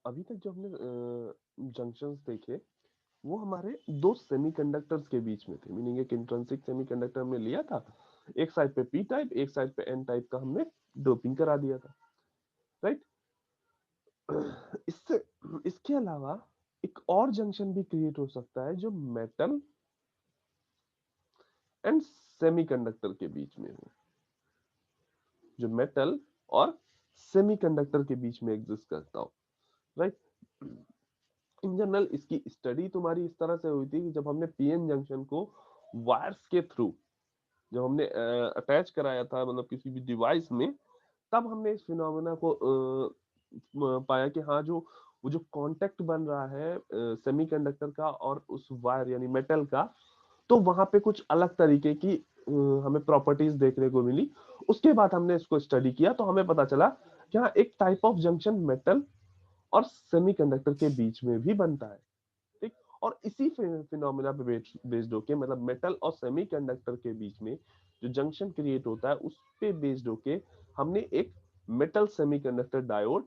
अभी तक जो हमने जंक्शंस देखे वो हमारे दो सेमीकंडक्टर्स के बीच में थे, मीनिंग एक इंट्रिंसिक सेमीकंडक्टर हमने लिया था, एक साइड पे पी टाइप, एक साइड पे एन टाइप का हमने डोपिंग करा दिया था, राइट। इससे इसके अलावा एक और जंक्शन भी क्रिएट हो सकता है जो मेटल एंड सेमीकंडक्टर के बीच में हो, जो मेटल और सेमीकंडक्टर के बीच में एग्जिस्ट करता हो, राइट। इन जनरल इसकी स्टडी तुम्हारी इस तरह से हुई थी कि जब हमने पीएन जंक्शन को वायर्स के थ्रू जब हमने अटैच कराया था, मतलब किसी भी डिवाइस में, तब हमने इस फिनोमेना को पाया कि हाँ, जो वो जो कांटेक्ट बन रहा है सेमीकंडक्टर का और उस वायर यानी मेटल का, तो वहां पे कुछ अलग तरीके की हमें प्रॉपर्टीज देखने को मिली। उसके बाद हमने इसको स्टडी किया तो हमें पता चला कि हाँ, एक टाइप ऑफ जंक्शन मेटल और सेमीकंडक्टर के बीच में भी बनता है, ठीक। और इसी फिनोमेना पे बेस्ड होके, मतलब मेटल और सेमीकंडक्टर के बीच में जो जंक्शन क्रिएट होता है उस पे बेस्ड होके हमने एक मेटल सेमीकंडक्टर डायोड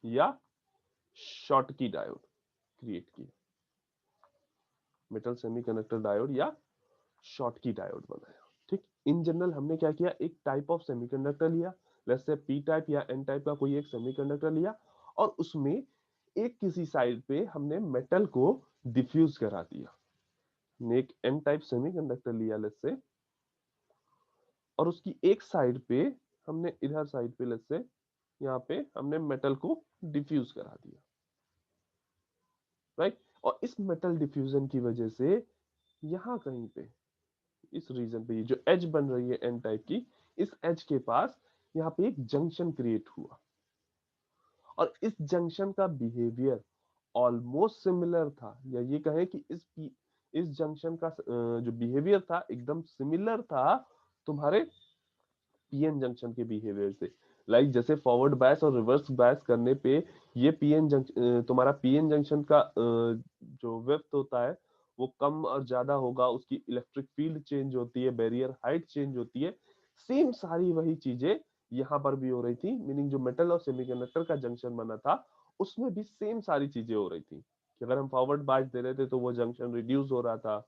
या शॉटकी डायोड क्रिएट किया, मेटल सेमीकंडक्टर डायोड या शॉटकी डायोड बनाया, ठीक। इन जनरल हमने क्या किया, एक टाइप ऑफ सेमीकंडक्टर लिया, लेट्स से पी टाइप या एन टाइप का कोई एक सेमीकंडक्टर लिया, और उसमें एक किसी साइड पे हमने मेटल को डिफ्यूज करा दिया। हमने एक एन टाइप सेमीकंडक्टर लिया लेट्स से, और उसकी एक साइड पे हमने इधर साइड पे लेट्स से यहाँ पे हमने मेटल को डिफ्यूज करा दिया, राइट। और इस मेटल डिफ्यूजन की वजह से यहाँ कहीं पे इस रीजन पे ये जो एज बन रही है एन टाइप की, इस एज के पास यहाँ पे एक जंक्शन क्रिएट हुआ, और इस जंक्शन का बिहेवियर ऑलमोस्ट सिमिलर था, या ये कहें कि इस जंक्शन का जो बिहेवियर था एकदम सिमिलर था तुम्हारे पीएन जंक्शन के बिहेवियर से। लाइक जैसे फॉरवर्ड बायस और रिवर्स बायस करने पे ये पीएन जंक्शन, तुम्हारा पीएन जंक्शन का जो विड्थ होता है वो कम और ज्यादा होगा, उसकी इलेक्ट्रिक फील्ड चेंज होती है, बैरियर हाइट चेंज होती है। सेम सारी वही चीजें यहाँ पर भी हो रही थी, मीनिंग जो मेटल और सेमीकंडक्टर का जंक्शन बना था उसमें भी सेम सारी चीजें हो रही थी कि अगर हम फॉरवर्ड बायस दे रहे थे तो वो जंक्शन रिड्यूस हो रहा था,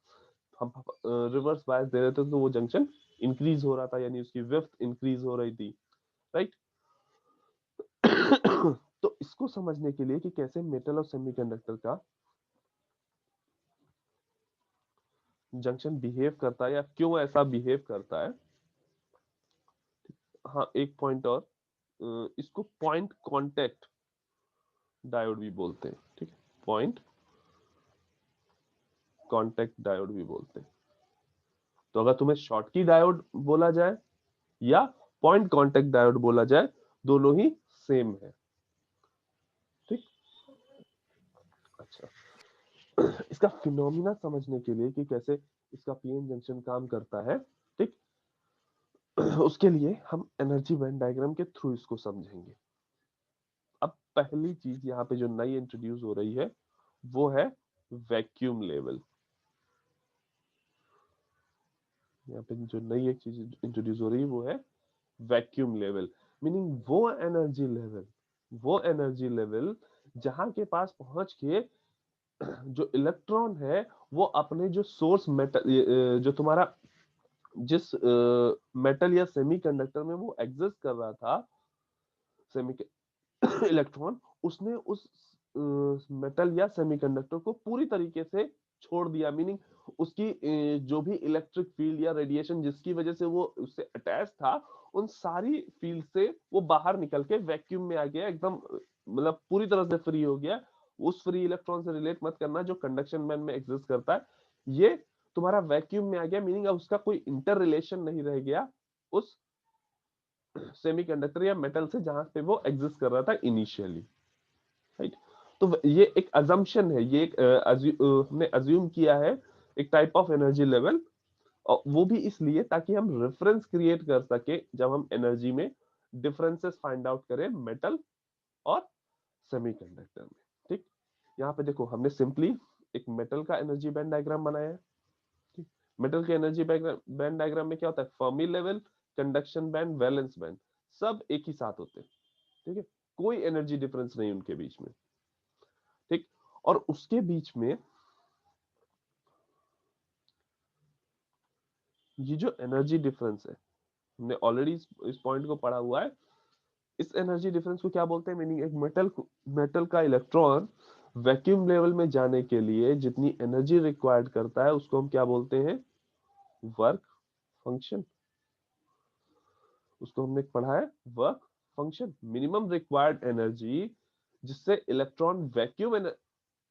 हम रिवर्स बायस दे रहे थे तो वो जंक्शन इंक्रीज हो रहा था, यानी उसकी विड्थ इंक्रीज हो रही थी, राइट। तो इसको समझने के लिए कि कैसे मेटल और सेमीकंडक्टर का जंक्शन बिहेव करता है या क्यों ऐसा बिहेव करता है, हाँ एक पॉइंट और, इसको पॉइंट कांटेक्ट डायोड भी बोलते हैं, ठीक है, पॉइंट कांटेक्ट डायोड भी बोलते हैं। तो अगर तुम्हें शॉटकी डायोड बोला जाए या पॉइंट कांटेक्ट डायोड बोला जाए, दोनों ही सेम है, ठीक। अच्छा, इसका फिनोमिना समझने के लिए कि कैसे इसका पीएन जंक्शन काम करता है, ठीक, उसके लिए हम एनर्जी बैंड डायग्राम के थ्रू इसको समझेंगे। अब पहली चीज यहाँ पे जो नई इंट्रोड्यूस हो रही है वो है वैक्यूम लेवल। यहाँ पे जो नई एक चीज इंट्रोड्यूस हो रही है वो है वैक्यूम लेवल, मीनिंग वो एनर्जी लेवल जहां के पास पहुंच के जो इलेक्ट्रॉन है वो अपने जो सोर्स मेटल, जो तुम्हारा जिस मेटल या सेमीकंडक्टर में वो एग्जिस्ट कर रहा था, सेमी इलेक्ट्रॉन, उसने उस मेटल या सेमीकंडक्टर को पूरी तरीके से छोड़ दिया, मीनिंग उसकी जो भी इलेक्ट्रिक फील्ड या रेडिएशन जिसकी वजह से वो उससे अटैच था, उन सारी फील्ड से वो बाहर निकल के वैक्यूम में आ गया, एकदम मतलब पूरी तरह से फ्री हो गया। उस फ्री इलेक्ट्रॉन से रिलेट मत करना जो कंडक्शन बैंड में एग्जिस्ट करता है, ये तुम्हारा वैक्यूम में आ गया, मीनिंग अब उसका कोई इंटर रिलेशन नहीं रह गया उस सेमीकंडक्टर या मेटल से जहां पे वो एग्जिस्ट कर रहा था इनिशियली, राइट। तो ये एक अजम्पशन है, ये एक हमने अज्यूम किया है एक टाइप ऑफ एनर्जी लेवल, और वो भी इसलिए ताकि हम रेफरेंस क्रिएट कर सके जब हम एनर्जी में डिफरेंसेस फाइंड आउट करें मेटल और सेमीकंडक्टर में, ठीक। यहाँ पे देखो हमने सिंपली एक मेटल का एनर्जी बैंड डायग्राम बनाया है, मेटल के एनर्जी बैंड डायग्राम में क्या होता है, Fermi level, conduction band, valence band. सब एक ही साथ होते हैं, ठीक है, कोई एनर्जी डिफरेंस नहीं उनके बीच में, ठीक। और उसके बीच में ये जो एनर्जी डिफरेंस है, हमने ऑलरेडी इस पॉइंट को पढ़ा हुआ है। इस एनर्जी डिफरेंस को क्या बोलते हैं, मीनिंग एक मेटल का इलेक्ट्रॉन वैक्यूम लेवल में जाने के लिए जितनी एनर्जी रिक्वायर्ड करता है उसको हम क्या बोलते हैं, वर्क फंक्शन। उसको हमने पढ़ा है work function, minimum required energy जिससे इलेक्ट्रॉन वैक्यूम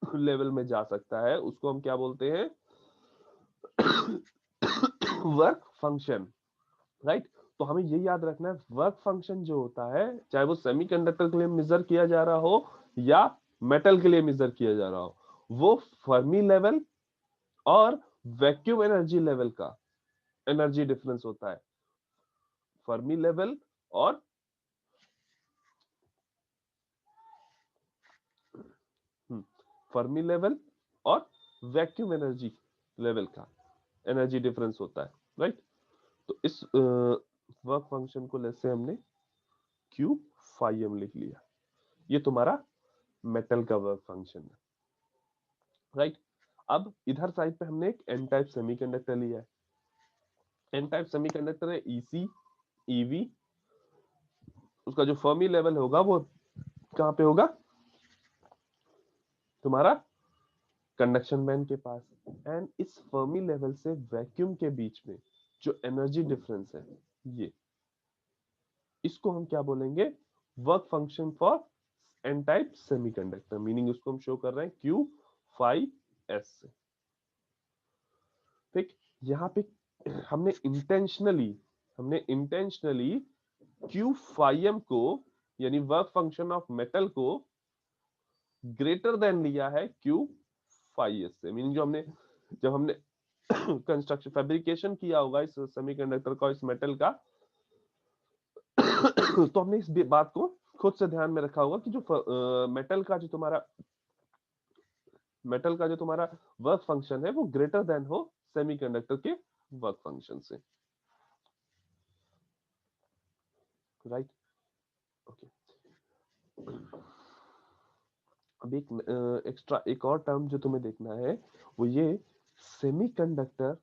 लेवल में जा सकता है उसको हम क्या बोलते हैं, वर्क फंक्शन, राइट। तो हमें ये याद रखना है वर्क फंक्शन जो होता है, चाहे वो सेमीकंडक्टर के लिए मेजर किया जा रहा हो या मेटल के लिए मेजर किया जा रहा हो, वो फर्मी लेवल और वैक्यूम एनर्जी लेवल का एनर्जी डिफरेंस होता है। फर्मी लेवल और फर्मी लेवल और वैक्यूम एनर्जी लेवल का एनर्जी डिफरेंस होता है, राइट। तो इस वर्क फंक्शन को लेसे हमने क्यू फाई एम लिख लिया, ये तुम्हारा मेटल का वर्क फंक्शन है, राइट। अब इधर साइड पे हमने एक एन टाइप सेमीकंडक्टर लिया है। एन टाइप सेमीकंडक्टर है ईसी ईवी, उसका जो फर्मी लेवल होगा वो कहां पे होगा, तुम्हारा कंडक्शन बैंड के पास। एंड इस फर्मी लेवल से वैक्यूम के बीच में जो एनर्जी डिफरेंस है, ये इसको हम क्या बोलेंगे, work function for n type semiconductor, meaning उसको हम शो कर रहे हैं क्यू फाई एस से, ठीक। यहाँ पे हमने इंटेंशनली क्यू फाई एम को यानी वर्क फंक्शन ऑफ मेटल को ग्रेटर देन लिया है क्यू फाई एस से, मीनिंग जब हमने कंस्ट्रक्शन फैब्रिकेशन किया होगा इस सेमीकंडक्टर का, इस मेटल का, तो हमने इस बात को खुद से ध्यान में रखा होगा कि जो मेटल का जो तुम्हारा वर्क फंक्शन है वो ग्रेटर देन हो सेमीकंडक्टर के वर्क फंक्शन से, राइट। ओके, अब एक एक्स्ट्रा एक और टर्म जो तुम्हें देखना है वो ये, सेमीकंडक्टर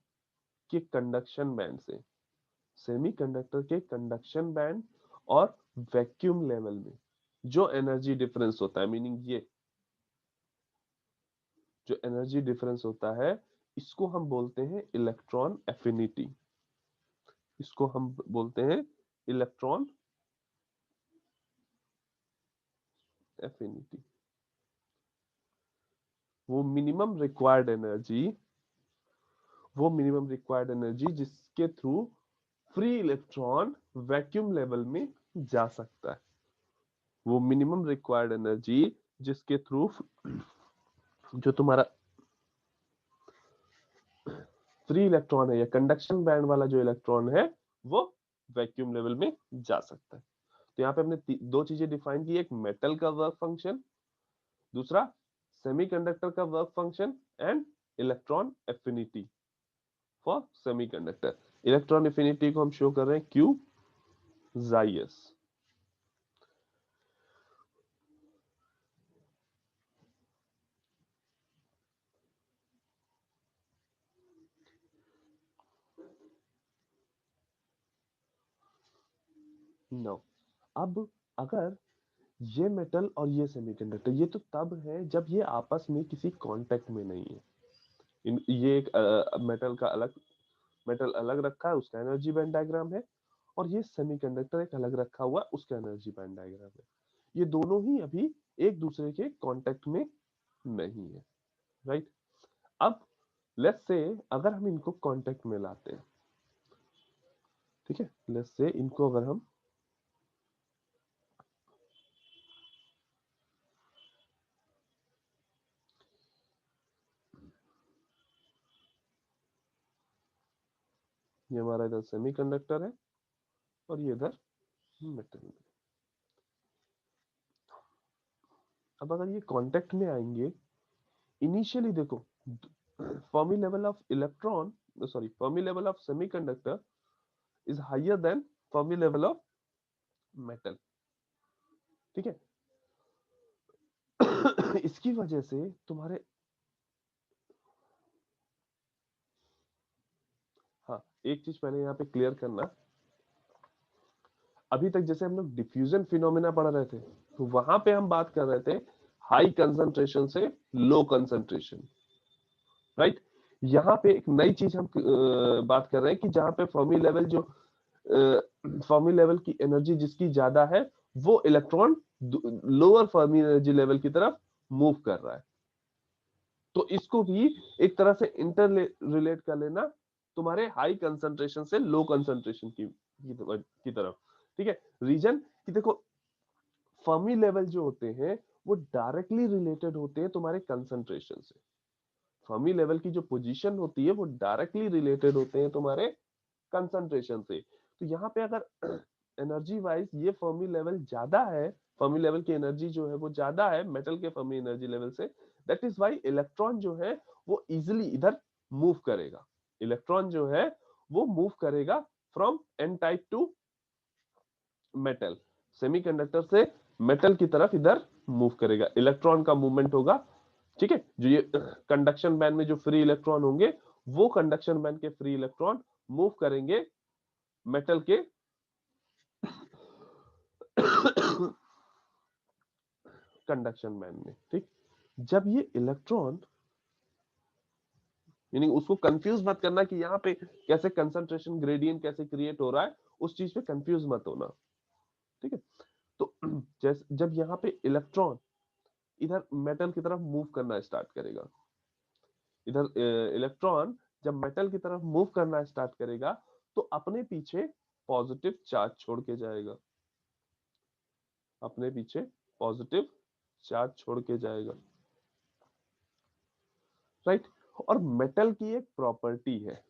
के कंडक्शन बैंड से, सेमीकंडक्टर के कंडक्शन बैंड और वैक्यूम लेवल में जो एनर्जी डिफरेंस होता है, मीनिंग ये जो एनर्जी डिफरेंस होता है इसको हम बोलते हैं इलेक्ट्रॉन एफिनिटी, इसको हम बोलते हैं इलेक्ट्रॉन एफिनिटी। वो मिनिमम रिक्वायर्ड एनर्जी, वो मिनिमम रिक्वायर्ड एनर्जी जिसके through free electron vacuum level में जा सकता है, वो मिनिमम रिक्वायर्ड एनर्जी जिसके थ्रू जो तुम्हारा फ्री इलेक्ट्रॉन है या कंडक्शन बैंड वाला जो इलेक्ट्रॉन है वो वैक्यूम लेवल में जा सकता है। तो यहाँ पे हमने दो चीजें डिफाइन की, एक मेटल का वर्क फंक्शन, दूसरा सेमीकंडक्टर का work function and electron affinity for semiconductor. Electron affinity को हम शो कर रहे हैं क्यू जाई एस। नो, अब अगर ये मेटल और ये सेमीकंडक्टर, ये तो तब है जब ये आपस में किसी कांटेक्ट में नहीं है। ये एक मेटल अलग रखा है, उसका एनर्जी बैंड डायग्राम है, और ये सेमीकंडक्टर एक अलग रखा हुआ है, उसका एनर्जी बैंड डायग्राम है। ये दोनों ही अभी एक दूसरे के कांटेक्ट में नहीं है, राइट। अब लेट्स से अगर हम इनको कांटेक्ट में लाते हैं, ठीक है, लेट्स से इनको अगर हम ये हमारा इधर सेमीकंडक्टर है और ये इधर मेटल। अब अगर ये कांटेक्ट में आएंगे, इनिशियली देखो Fermi level of electron, sorry, Fermi level of semiconductor is higher than Fermi level of metal, ठीक है। इसकी वजह से तुम्हारे, हाँ एक चीज पहले यहाँ पे क्लियर करना, अभी तक जैसे हम लोग डिफ्यूजन फिनोमेना पढ़ रहे थे तो वहां पे हम बात कर रहे थे हाई कंसंट्रेशन से लो कंसंट्रेशन, राइट। यहाँ पे एक नई चीज हम बात कर रहे हैं कि जहाँ पे फर्मी लेवल जो फर्मी लेवल की एनर्जी जिसकी ज्यादा है वो electron lower Fermi energy level की तरफ मूव कर रहा है। तो इसको भी एक तरह से इंटर रिलेट कर लेना तुम्हारे हाई कंसंट्रेशन से लो कंसंट्रेशन की तरफ, ठीक है। रीजन कि देखो फर्मी लेवल जो होते हैं वो डायरेक्टली रिलेटेड होते हैं तुम्हारे कंसंट्रेशन से। फर्मी लेवल की जो पोजीशन होती है वो डायरेक्टली रिलेटेड होते हैं तुम्हारे कंसंट्रेशन से। तो यहाँ पे अगर एनर्जी वाइज ये फर्मी लेवल ज्यादा है, फर्मी लेवल की एनर्जी जो है वो ज्यादा है मेटल के फर्मी एनर्जी लेवल से, दैट इज वाई इलेक्ट्रॉन जो है वो इजिली इधर मूव करेगा। इलेक्ट्रॉन जो है वो मूव करेगा from n type to metal, semiconductor से मेटल की तरफ इधर मूव करेगा, इलेक्ट्रॉन का मूवमेंट होगा, ठीक है। जो ये कंडक्शन बैंड में जो फ्री इलेक्ट्रॉन होंगे वो कंडक्शन बैंड के फ्री इलेक्ट्रॉन मूव करेंगे मेटल के कंडक्शन बैंड में, ठीक। जब ये इलेक्ट्रॉन, मीनिंग उसको कंफ्यूज मत करना कि यहाँ पे कैसे कंसंट्रेशन ग्रेडियंट कैसे क्रिएट हो रहा है, उस चीज पे कंफ्यूज मत होना, ठीक है। तो जैसे जब यहाँ पे इलेक्ट्रॉन इधर मेटल की तरफ मूव करना स्टार्ट करेगा, इधर इलेक्ट्रॉन जब मेटल की तरफ मूव करना स्टार्ट करेगा तो अपने पीछे पॉजिटिव चार्ज छोड़ के जाएगा, अपने पीछे पॉजिटिव चार्ज छोड़ के जाएगा, राइट। और मेटल की एक प्रॉपर्टी है,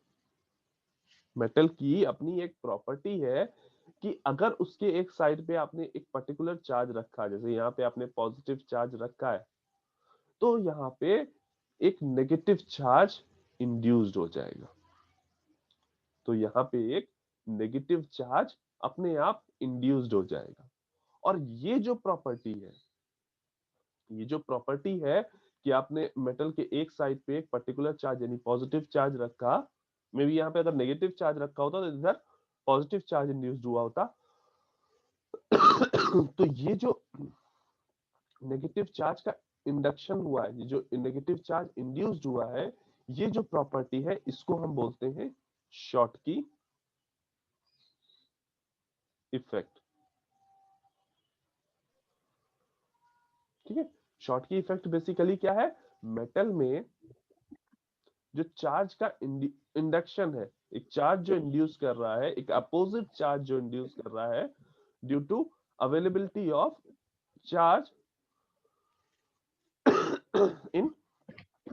मेटल की अपनी एक प्रॉपर्टी है कि अगर उसके एक साइड पे आपने एक पर्टिकुलर चार्ज रखा, जैसे यहाँ पे आपने पॉजिटिव चार्ज रखा है, तो यहाँ पे एक नेगेटिव चार्ज इंड्यूस्ड हो जाएगा, तो यहाँ पे एक नेगेटिव चार्ज अपने आप इंड्यूस्ड हो जाएगा। और ये जो प्रॉपर्टी है, ये जो प्रॉपर्टी है कि आपने मेटल के एक साइड पे एक पर्टिकुलर चार्ज यानी पॉजिटिव चार्ज रखा, मे बी यहाँ पे अगर नेगेटिव चार्ज रखा होता तो इधर पॉजिटिव चार्ज इंड्यूस्ड हुआ होता। तो ये जो नेगेटिव चार्ज का इंडक्शन हुआ है, ये जो नेगेटिव चार्ज इंड्यूस्ड हुआ है, ये जो प्रॉपर्टी है इसको हम बोलते हैं शॉटकी इफेक्ट, ठीक है। शॉटकी इफेक्ट बेसिकली क्या है, मेटल में जो चार्ज का इंडक्शन है, एक चार्ज जो इंड्यूस कर रहा है, एक अपोजिट चार्ज जो इंड्यूस कर रहा है due to availability of charge in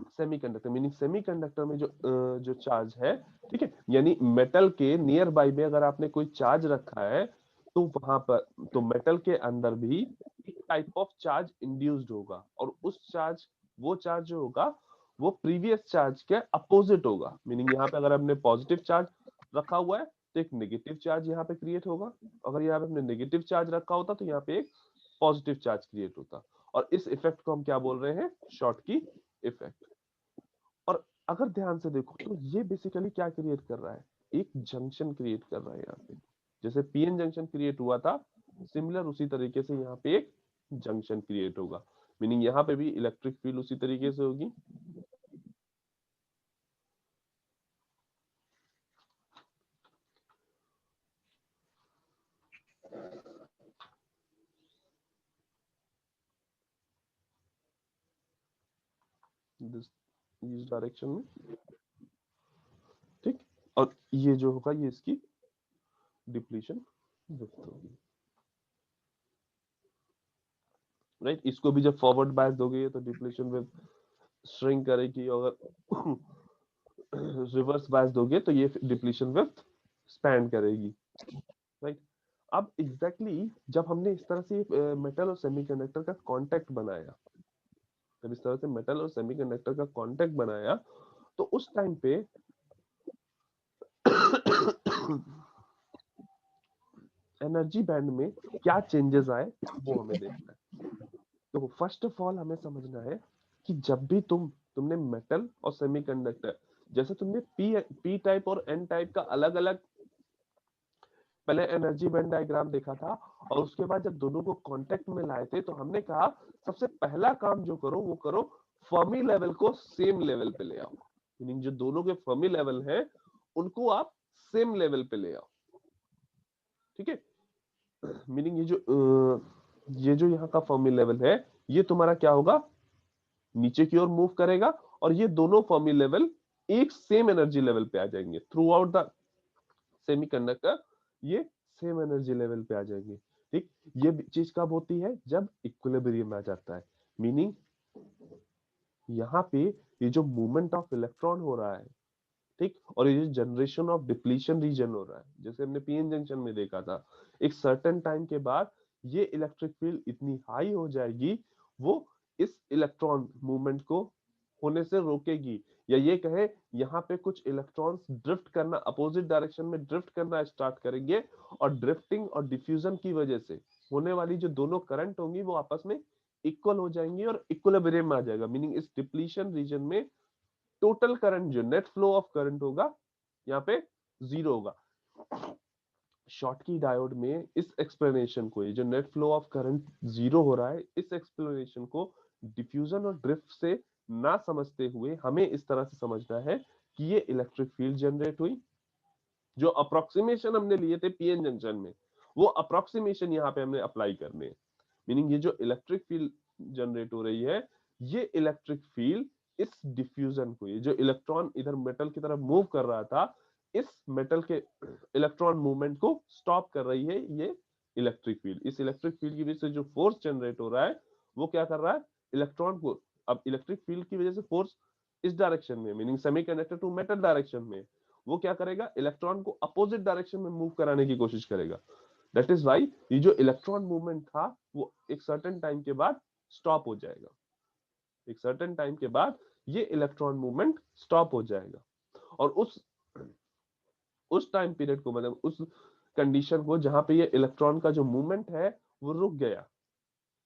semiconductor, meaning semiconductor में जो चार्ज है, ठीक है, यानी मेटल के नियर बाई में अगर आपने कोई चार्ज रखा है तो वहां पर, तो मेटल के अंदर भी एक टाइप ऑफ चार्ज इंड्यूस्ड होगा, और उस चार्ज, वो चार्ज जो होगा वो प्रीवियस चार्ज के अपोजिट होगा, मीनिंग यहाँ पे अगर आपने पॉजिटिव चार्ज रखा हुआ है तो एक नेगेटिव चार्ज यहाँ पे क्रिएट होगा, अगर यहाँ पे आपने नेगेटिव चार्ज रखा होता तो यहाँ पे एक पॉजिटिव चार्ज क्रिएट होता, और इस इफेक्ट को हम क्या बोल रहे हैं, शॉटकी इफेक्ट। और अगर ध्यान से देखो तो ये बेसिकली क्या क्रिएट कर रहा है, एक जंक्शन क्रिएट कर रहा है यहाँ पे, जैसे पीएन जंक्शन क्रिएट हुआ था सिमिलर उसी तरीके से यहाँ पे एक जंक्शन क्रिएट होगा, मीनिंग यहाँ पे भी इलेक्ट्रिक फील्ड उसी तरीके से होगी। इस डायरेक्शन में, ठीक। और ये जो होगा ये इसकी डिप्लीशन विड्थ होगी, राइट। इसको भी जब फॉरवर्ड बायस दोगे तो डिप्लीशन विड्थ श्रिंक करेगी, अगर रिवर्स बायस दोगे तो ये डिप्लीशन विड्थ स्पैन करेगी, राइट। अब एग्जैक्टली जब हमने इस तरह से मेटल और सेमीकंडक्टर का कांटेक्ट बनाया, जब इस तरह से मेटल और सेमीकंडक्टर का कांटेक्ट बनाया तो उस टाइम पे एनर्जी बैंड में क्या चेंजेस आए वो हमें देखना है। तो फर्स्ट ऑफ ऑल हमें समझना है कि जब भी तुमने मेटल और सेमीकंडक्टर, जैसे तुमने पी टाइप और एन टाइप का अलग अलग पहले एनर्जी बैंड डायग्राम देखा था, और उसके बाद जब दोनों को कांटेक्ट में लाए थे तो हमने कहा सबसे पहला काम जो करो वो करो, फर्मी लेवल को सेम लेवल पे ले आओ। मीनिंग जो दोनों के फर्मी लेवल है उनको आप सेम लेवल पे ले आओ। ठीक है, मीनिंग ये जो यहाँ का फर्मी लेवल है ये तुम्हारा क्या होगा, नीचे की ओर मूव करेगा, और ये दोनों फर्मी लेवल एक सेम एनर्जी लेवल पे आ जाएंगे थ्रू आउट द सेमीकंडक्टर, ये सेम एनर्जी लेवल पे आ जाएंगे। ठीक, ये चीज कब होती है, जब इक्विलिब्रियम में आ जाता है। मीनिंग यहाँ पे ये जो मूवमेंट ऑफ इलेक्ट्रॉन हो रहा है, ठीक, और ये जो जनरेशन ऑफ डिप्लीशन रीजन हो रहा है, जैसे हमने पीएन जंक्शन में देखा था, एक सर्टेन टाइम के बाद ये इलेक्ट्रिक फील्ड इतनी हाई हो जाएगी वो इस इलेक्ट्रॉन मूवमेंट को होने से रोकेगी, या ये कहे यहाँ पे कुछ इलेक्ट्रॉन्स ड्रिफ्ट करना, अपोजिट डायरेक्शन में ड्रिफ्ट करना स्टार्ट करेंगे, और ड्रिफ्टिंग और डिफ्यूजन की वजह से होने वाली जो दोनों करंट होंगी वो आपस में इक्वल हो जाएंगी और इक्विलिब्रियम में आ जाएगा। मीनिंग इस डिप्लीशन रीजन में टोटल करंट, जो नेट फ्लो ऑफ करंट होगा यहाँ पे जीरो होगा। शॉटकी डायोड में इस एक्सप्लेनेशन को, ये जो net flow of current zero हो रहा है, इस एक्सप्लेनेशन को डिफ्यूजन और ड्रिफ्ट से ना समझते हुए हमें इस तरह से समझना है कि ये इलेक्ट्रिक फील्ड जनरेट हुई। जो अप्रोक्सीमेशन हमने लिए थे पीएन जंक्शन में, वो अप्रोक्सीमेशन यहाँ पे हमने अप्लाई करने हैं। मीनिंग ये जो इलेक्ट्रिक फील्ड जनरेट हो रही है, ये इलेक्ट्रिक फील्ड इस डिफ्यूजन को, ये जो इलेक्ट्रॉन इधर मेटल की तरफ मूव कर रहा था, इस मेटल के इलेक्ट्रॉन मूवमेंट को स्टॉप कर रही है ये इलेक्ट्रिक फील्ड। इस इलेक्ट्रिक फील्ड की वजह से जो फोर्स जनरेट हो रहा है वो क्या कर रहा है, इलेक्ट्रॉन को, अब इलेक्ट्रिक फील्ड की वजह से फोर्स इस डायरेक्शन में, meaning semiconductor to metal direction में, वो क्या करेगा, इलेक्ट्रॉन को अपोजिट डायरेक्शन में मूव कराने की कोशिश करेगा। दैट इज वाई ये जो इलेक्ट्रॉन मूवमेंट था वो एक सर्टेन टाइम के बाद स्टॉप हो जाएगा। एक सर्टेन टाइम के बाद ये इलेक्ट्रॉन मूवमेंट स्टॉप हो जाएगा, और उस टाइम पीरियड को, मतलब उस कंडीशन को जहां पे ये इलेक्ट्रॉन का जो मूवमेंट है वो रुक गया,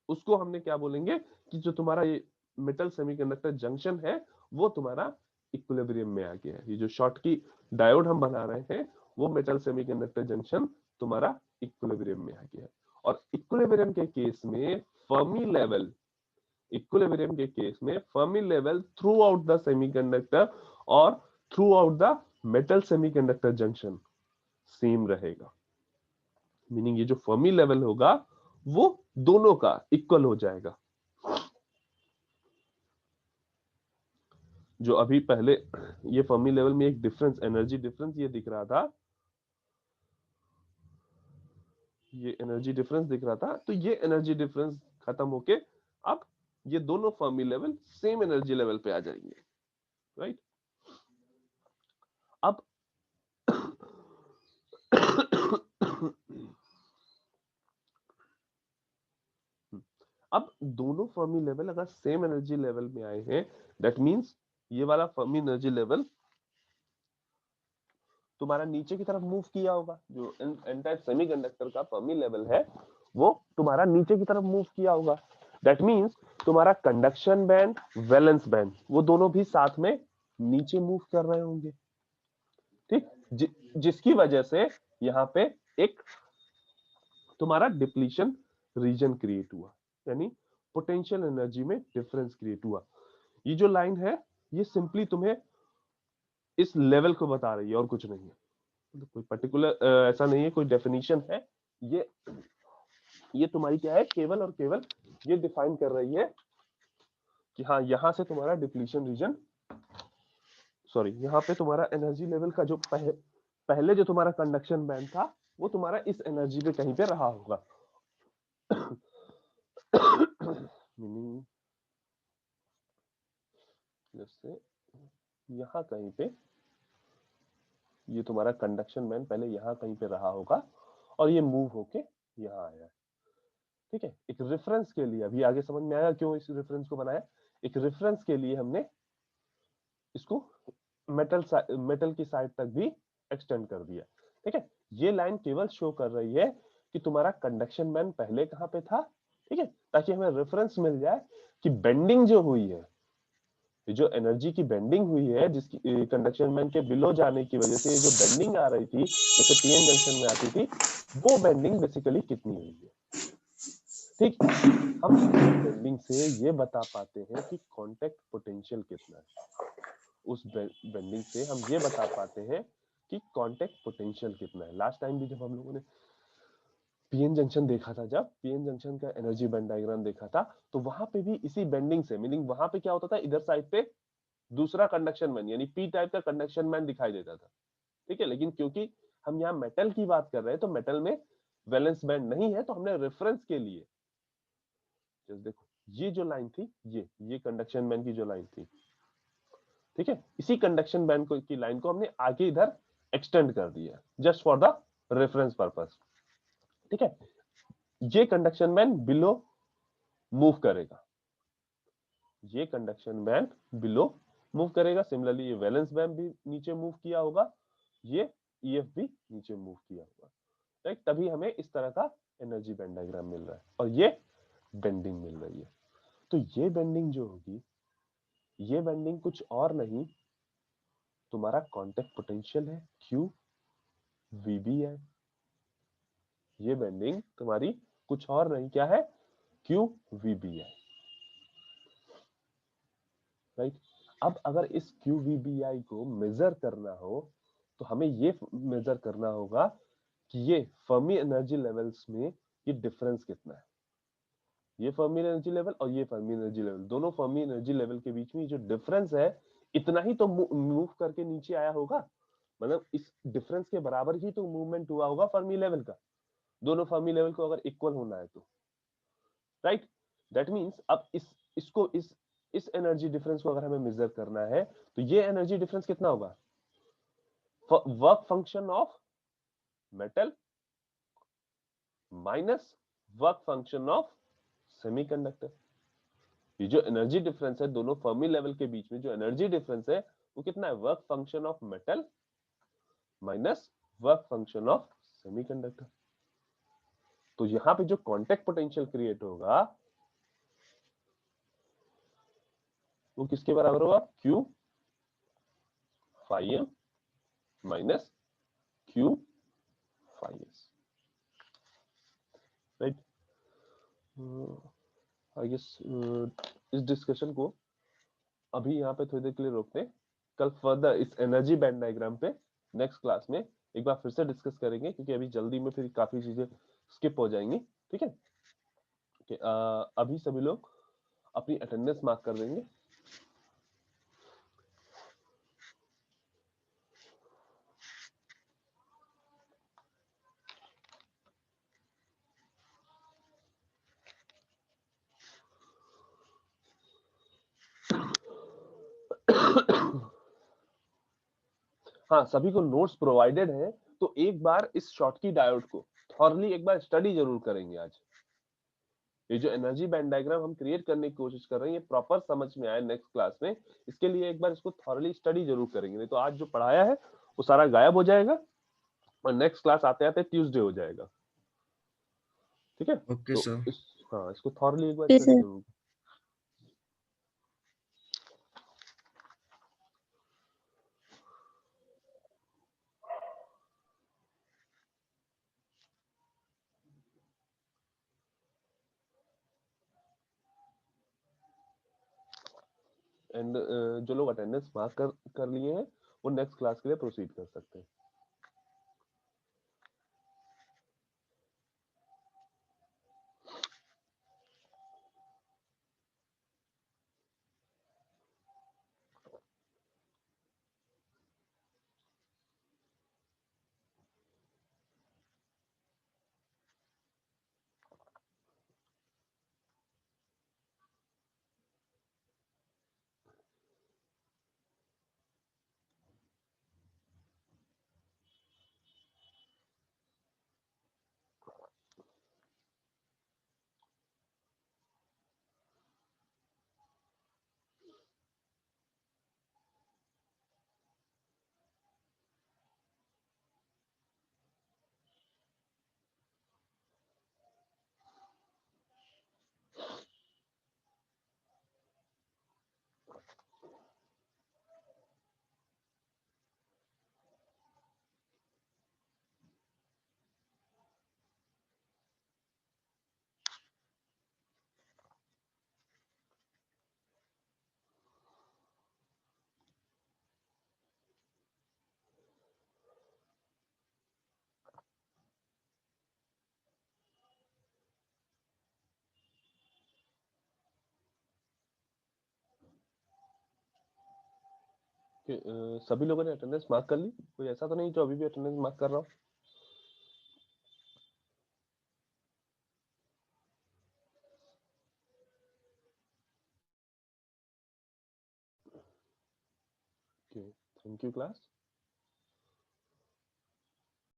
उसको हमने क्या बोलेंगे कि जो तुम्हारा ये मेटल सेमीकंडक्टर जंक्शन है वो तुम्हारा इक्विलिब्रियम में आ गया है। ये जो शॉटकी डायोड हम बना रहे हैं वो मेटल सेमीकंडक्टर जंक्शन तुम्हारा इक्विलिब्रियम में आ गया है। और इक्विलिब्रियम के केस में फर्मी लेवल, इक्विलिब्रियम के केस में Fermi level throughout the semiconductor और throughout the metal semiconductor junction same रहेगा। मीनिंग ये जो फर्मी लेवल होगा वो दोनों का इक्वल हो जाएगा। जो अभी पहले ये फर्मी लेवल में एक डिफरेंस, एनर्जी डिफरेंस ये दिख रहा था, ये एनर्जी डिफरेंस दिख रहा था, तो ये एनर्जी डिफरेंस खत्म होके अब ये दोनों Fermi level same energy level पे आ जाएंगे, राइट। अब अब दोनों फर्मी लेवल अगर सेम एनर्जी लेवल में आए हैं, दैट मींस ये वाला फर्मी एनर्जी लेवल तुम्हारा नीचे की तरफ मूव किया होगा। जो एन टाइप सेमीकंडक्टर का फर्मी लेवल है वो तुम्हारा नीचे की तरफ मूव किया होगा। दैट मींस तुम्हारा कंडक्शन बैंड, वैलेंस बैंड, वो दोनों भी साथ में नीचे मूव कर रहे होंगे। ठीक, जिसकी वजह से यहाँ पे एक तुम्हारा डिप्लीशन रीजन क्रिएट हुआ, यानी पोटेंशियल एनर्जी में डिफरेंस क्रिएट हुआ। ये जो लाइन है ये सिंपली तुम्हें इस लेवल को बता रही है और कुछ नहीं है। तो कोई पर्टिकुलर ऐसा नहीं है, कोई डेफिनेशन है, ये तुम्हारी क्या है, केवल और केवल ये डिफाइन कर रही है कि हाँ यहां से तुम्हारा डिप्लीशन रीजन, सॉरी यहाँ पे तुम्हारा एनर्जी लेवल का जो पहले जो तुम्हारा कंडक्शन बैंड था वो तुम्हारा इस एनर्जी पे कहीं पे रहा होगा। मीनिंग जैसे यहाँ कहीं पे ये तुम्हारा कंडक्शन बैंड पहले यहाँ कहीं पे रहा होगा और ये मूव होके यहाँ आया है। ठीक है, एक रेफरेंस के लिए, अभी आगे समझ में आया क्यों इस रेफरेंस को बनाया। एक रेफरेंस के लिए हमने इसको मेटल की साइड तक भी एक्सटेंड कर दिया। ठीक है, ये लाइन केवल शो कर रही है कि तुम्हारा कंडक्शन बैंड पहले कहां पे था, ठीक है, ताकि हमें रेफरेंस मिल जाए कि बेंडिंग जो हुई है, जो एनर्जी की बेंडिंग हुई है जिसकी कंडक्शन बैंड के बिलो जाने की वजह से जो बेंडिंग आ रही थी जैसे पीएन जंक्शन में आती थी, वो बेंडिंग बेसिकली कितनी हुई है। ठीक, हम इस बेंडिंग से ये बता पाते हैं कि कांटेक्ट पोटेंशियल कितना है। उस बेंडिंग से हम ये बता पाते हैं कि कांटेक्ट पोटेंशियल कितना है। लास्ट टाइम भी जब हम लोगों ने पीएन जंक्शन देखा था, जब पीएन जंक्शन का एनर्जी बैंड डायग्राम देखा था, तो वहां पे भी इसी बेंडिंग से, मीनिंग वहां पे क्या होता था, इधर साइड पे दूसरा कंडक्शन बैंड यानी पी टाइप का कंडक्शन बैंड दिखाई देता था, ठीक है। लेकिन क्योंकि हम यहाँ मेटल की बात कर रहे हैं तो मेटल में वैलेंस बैंड नहीं है, तो हमने रेफरेंस के लिए जस्ट देखो ये जो लाइन थी, ये कंडक्शन बैंड की जो लाइन थी, ठीक है, इसी कंडक्शन बैंड को की लाइन को हमने आगे इधर एक्सटेंड कर दिया just for the reference purpose, ठीक है। ये कंडक्शन बैंड बिलो मूव करेगा, ये कंडक्शन बैंड बिलो मूव करेगा। सिमिलरली ये वैलेंस बैंड भी नीचे मूव किया होगा, ये ईएफ भी नीचे मूव किया होगा, राइट। तभी हमें इस तरह का एनर्जी बैंड डायग्राम मिल रहा है और ये बेंडिंग मिल रही है। तो ये बेंडिंग जो होगी, ये बेंडिंग कुछ और नहीं, तुम्हारा कांटेक्ट पोटेंशियल है, क्यू वीबी है। ये बेंडिंग तुम्हारी कुछ और नहीं क्या है, क्यू वीबी है, राइट। अब अगर इस क्यू वीबीआई को मेजर करना हो तो हमें ये मेजर करना होगा कि ये फर्मी एनर्जी लेवल्स में ये डिफरेंस कितना है। ये फर्मी एनर्जी लेवल और ये फर्मी एनर्जी लेवल, दोनों फर्मी एनर्जी लेवल के बीच में जो डिफरेंस है, इतना ही तो मूव करके नीचे आया होगा, मतलब इस डिफरेंस के बराबर ही तो मूवमेंट हुआ होगा फर्मी लेवल का, दोनों फर्मी लेवल को अगर इक्वल होना है तो, राइट। दैट मींस अब इसको इस एनर्जी डिफरेंस को अगर हमें मेजर करना है तो ये एनर्जी डिफरेंस कितना होगा, work function of metal minus work function of semiconductor. ये जो एनर्जी डिफरेंस है दोनों फर्मी लेवल के बीच में, जो एनर्जी डिफरेंस है वो कितना है, work function of metal minus work function of semiconductor. तो यहां पे जो कांटेक्ट पोटेंशियल क्रिएट होगा वो किसके बराबर होगा, q phi m minus q phi s, right. I guess इस डिस्कशन को अभी यहाँ पे थोड़ी देर के लिए रोकते हैं, कल फर्दर इस एनर्जी बैंड डायग्राम पे नेक्स्ट क्लास में एक बार फिर से डिस्कस करेंगे, क्योंकि अभी जल्दी में फिर काफी चीजें स्किप हो जाएंगी, ठीक है। अभी सभी लोग अपनी अटेंडेंस मार्क कर देंगे। हाँ, सभी को नोट्स प्रोवाइडेड है, तो एक बार इस शॉटकी डायोड को थॉरली एक बार स्टडी जरूर करेंगे आज। ये जो एनर्जी बैंड डायग्राम हम क्रिएट करने की कोशिश कर रहे हैं, ये प्रॉपर समझ में आए नेक्स्ट क्लास में, इसके लिए एक बार इसको थॉरली स्टडी जरूर करेंगे, नहीं तो आज जो पढ़ाया है वो सारा गायब हो जाएगा और नेक्स्ट क्लास आते आते ट्यूसडे हो जाएगा, ठीक है। ओके तो सर। हाँ, इसको थॉरली एक बार जी स्टडी सर। जरूर। एंड जो लोग अटेंडेंस मार्क कर लिए हैं वो नेक्स्ट क्लास के लिए प्रोसीड कर सकते हैं। सभी लोगों ने अटेंडेंस मार्क कर ली? कोई ऐसा तो नहीं जो अभी भी अटेंडेंस मार्क कर रहा हो? Okay, thank you class.